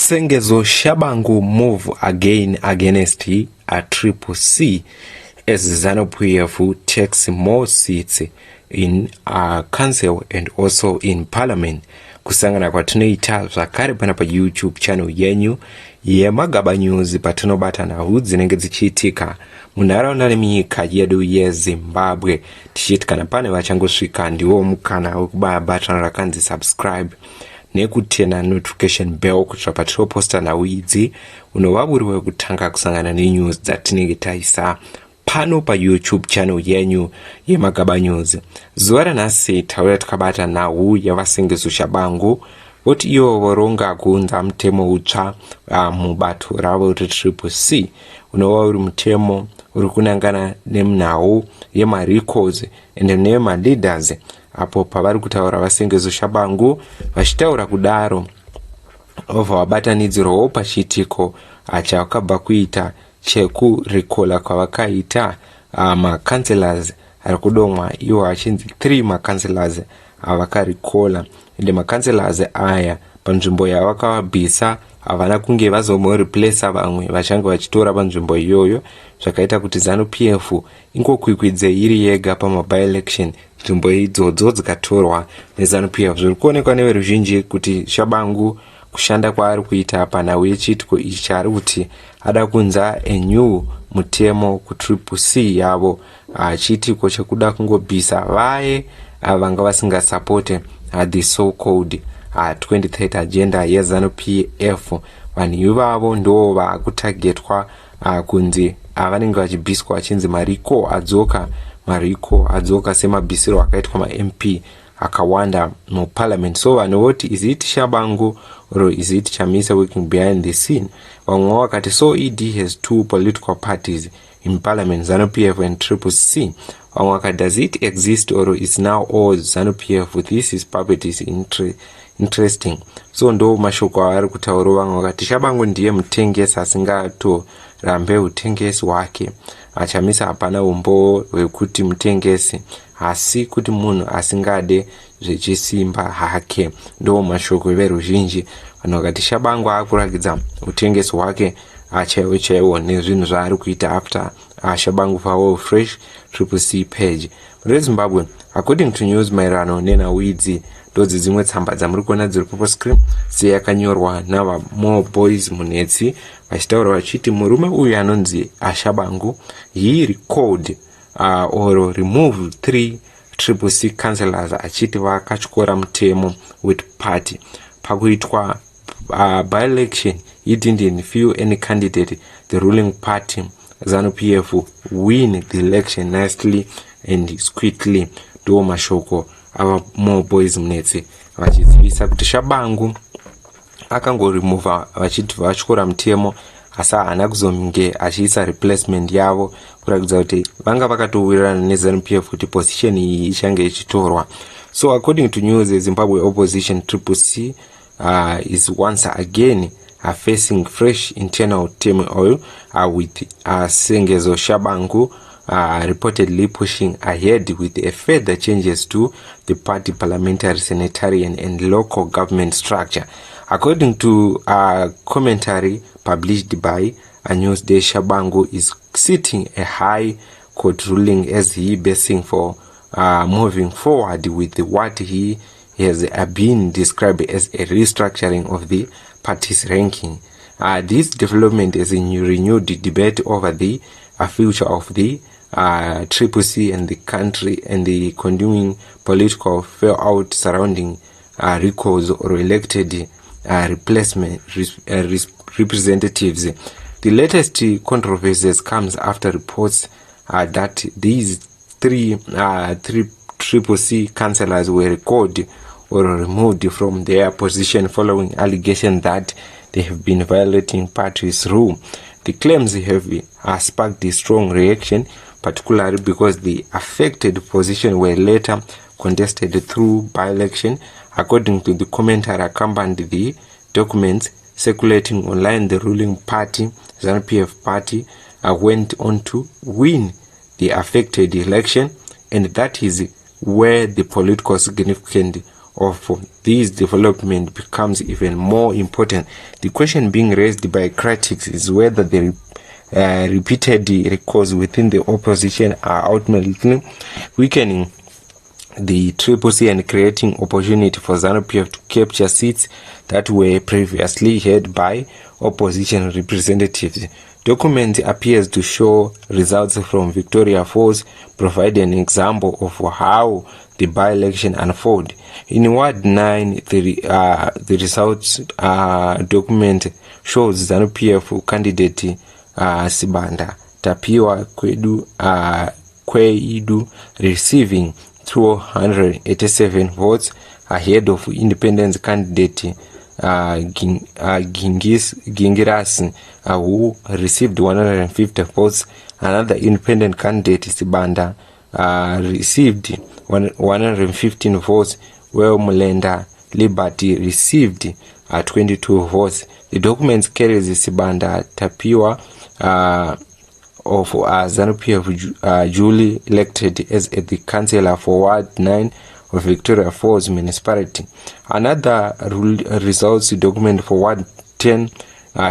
Sengezo Tshabangu move again against a CCC as Zanu-PF takes more seats in council and also in parliament. Kusangana kwatunoita zvakare pana pa YouTube channel yenyu yemagaba news patinobata nahu dzinenge dzichiitika munharaunda nemunyika yedu yeZimbabwe. Tichiti kana pane vachangosvika ndiwo mukana wekubaya button rakanzi subscribe nekutena notification bell kuti patinoposta nahu idzi unova uri wekutanga kusangana nenews dzatinenge taisa pano pa YouTube channel yenyu yemagaba news. Zuva ranhasi tauya takabata nahu yavasengezo Tshabangu voti ivo voronga kuunza mutemo utsva mubato ravo reCCC unova uri mutemo uri kunangana nemunhau yemarecords and nemaleaders apo pavari kutaura vasengezo Tshabangu vachitaura kudaro obva vabatanidzirwawo pachiitiko chavakabva kuita chekurekola kwavakaita macancelors ari kudomwa ivo vachinzi 3 macancelors avakarekola ende macancelors aya panzvimbo yavakavabvisa havana kunge vazomoreplace vamwe vachange vachitora panzvimbo iyoyo zvakaita kuti Zanu-PF ingokwikwidze iri yega pamaby-election nzvimbo idzodzo dzikatorwa neZanu-PF. Zviri kuonekwa neveruzhinji kuti Tshabangu kushanda kwaari kuita panhau yechiitiko ichi chaari kuti ada kunza new mutemo kuCCC yavo chiitiko chekuda kungobvisa vaye vanga vasingasapote the so called 2030 agenda yeZanu-PF. Vanhu ivavo ndo vakutagetwa kunzi vanenge vachibviswa vachinzi mariko adzoka semabvisiro akaitwa ma-MP akawanda muparliament. So vanhu voti is it Tshabangu or is it Chamisa working behind the scene? Vamwe vakati so ED has 2 political parties in parliament, Zanu-PF and CCC. Vamwe vakati does it exist or is now all Zanu-PF? This is puppet is interesting. So ndo mashoko avari kutaura. Vamwe vakati Tshabangu ndiye mutengesi asingatorambe utengesi hwake. Chamisa hapana umbo hwekuti mutengesi asi kuti munhu asingade zvechisimba hake. Ndo mashoko everuzhinji. Vanhu vakati Tshabangu akurakidza utengesi hwake chaiwo nezvinhu zvaari kuita after Tshabangu Power Fresh CCC page. ReZimbabwe, according to news maererano nenhau idzi ndodzi dzimwe tsamba dzamuri kuona dziri pa screen seyakanyorwa nava More Boys Munetsi vachitaura vachiti murume uyu anonzi Tshabangu he recalled or removed 3 CCC councillors achiti vakatyora mutemo with party pakuitwa by-election. He didn't feel any candidate the ruling party Zanu-PF win the election nicely and quickly. Ndo mashoko ava More Boys Munetsi vachizivisa kuti Tshabangu akangoremova vachiti vatyora mutemo asi haana kuzonge achiisa replacement yavo kurakidza kuti vanga vakatowirirana neZanu-PF kuti position iyi ichange ichitorwa. So according to news, Zimbabwe opposition CCC is once again facing fresh internal turmoil with Sengezo Tshabangu reportedly pushing ahead with further changes to the party parliamentary, senatorial and local government structure. According to commentary published by Newsday, Tshabangu is seeking a high court ruling as he basing for moving forward with what he has been described as a restructuring of the party's ranking. This development is a renewed debate over the future of the CCC and the country and the continuing political fallout surrounding recalls or elected representatives. The latest controversies comes after reports that these 3 CCC councillors were recalled or removed from their position following allegations that they have been violating party's rule. The claims have sparked a strong reaction, particularly because the affected positions were later contested through by-election. According to the commentary accompanied the documents circulating online, the ruling party, Zanu-PF party, went on to win the affected election, and that is where the political significance of these development becomes even more important. The question being raised by critics is whether the repeated recalls within the opposition are ultimately weakening the CCC and creating opportunity for Zanu-PF to capture seats that were previously held by opposition representatives. Document appears to show results from Victoria Falls, provide an example of how the by-election unfolded. In Ward 9, the results document shows Zanu-PF candidate Sibanda Tapiwa Kweidu receiving 287 votes ahead of independent candidate Gingirasi who received 150 votes. Another independent candidate Sibanda received 115 votes, while Mulenda Liberty received 22 votes. The documents carries Sibanda Tapiwa of Zanu-PF duly elected as the councillor for Ward 9 of Victoria Falls municipality. Another results document for Ward 10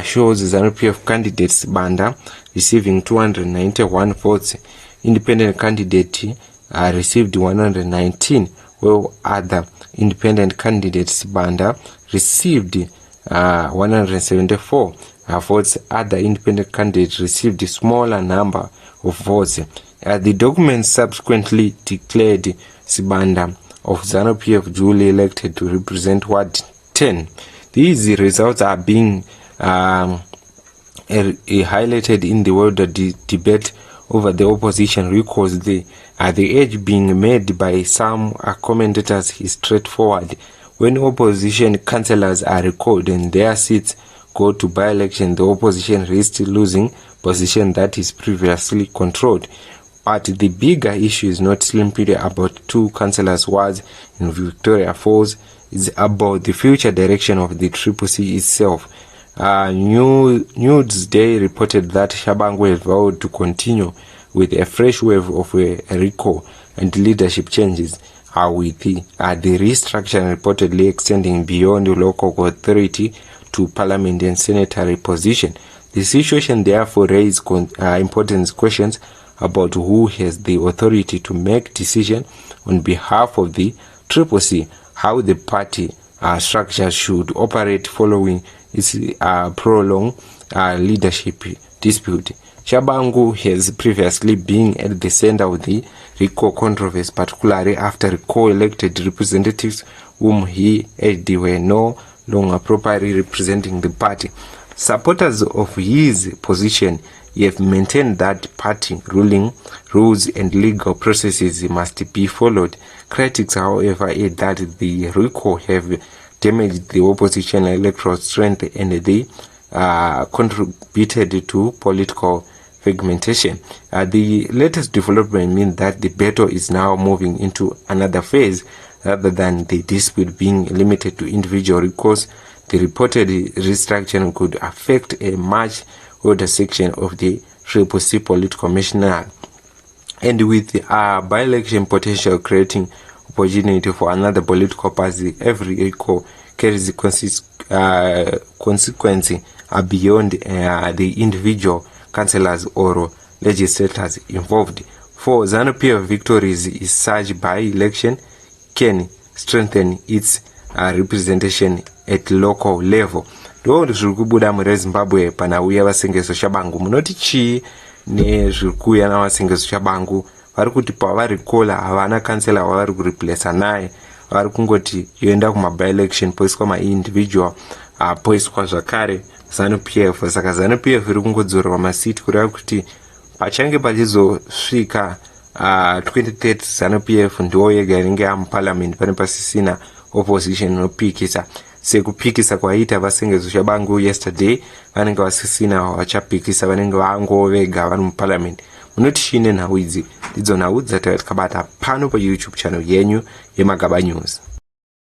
shows Zanu-PF candidates Banda receiving 291 votes. Independent candidate received 119, while other independent candidates Banda received 174 votes. Other independent candidates received a smaller number of votes. The document subsequently declared Sibanda of Zanu-PF duly elected to represent Ward 10. These results are being highlighted in the world debate over the opposition recalls. The edge being made by some commentators is straightforward. When opposition councillors are recalled and their seats go to by-election, the opposition risks losing position that is previously controlled. But the bigger issue is not simply about two councillors' wards in Victoria Falls, it's about the future direction of the CCC itself. Newsday reported that Tshabangu has vowed to continue with a fresh wave of recall and leadership changes, with the restructure reportedly extending beyond the local authority to parliament and senatory position. The situation therefore raises important questions about who has the authority to make decisions on behalf of the CCC, how the party structure should operate following its prolonged leadership dispute. Tshabangu has previously been at the center of the recall controversy, particularly after recall elected representatives whom he said were no longer properly representing the party. Supporters of his position have maintained that party rules and legal processes must be followed. Critics, however, add that the recall have damaged the opposition electoral strength and they contributed to political fragmentation. The latest development means that the battle is now moving into another phase. Rather than the dispute being limited to individual recalls, the reported restructuring could affect a much older section of the CCC political machinery, and with the by-election potential creating opportunity for another political party. Every recall carries consequences beyond the individual councillors or legislators involved. For Zanu-PF, victories is such by-election can strengthen its representation at local level. Ndo zviri kubuda muri Zimbabwe panauya vasengeso Tshabangu. Munoti chii nezviri kuuya navasengeso Tshabangu? Vari kuti pavari kola havana kansela wavari kureplace naye, vari kungoti yoenda kuma-by-election poiswa ma-individual poiswa zvakare Zanu-PF. Saka Zanu-PF iri kungodzorwa masiti kureva kuti pachange pachizosvika 2030 Zanu-PF ndo yega inenge yamuparliament pane pasisina opposition inopikisa. Sekupikisa kwaita vasengeso Tshabangu yesterday, vanenge vasisina vachapikisa, vanenge vangovega vari muparliament. Munoti chine nhau idzi ndidzo nhau dzatakabata pano pa YouTube channel yenyu yeMagaba News.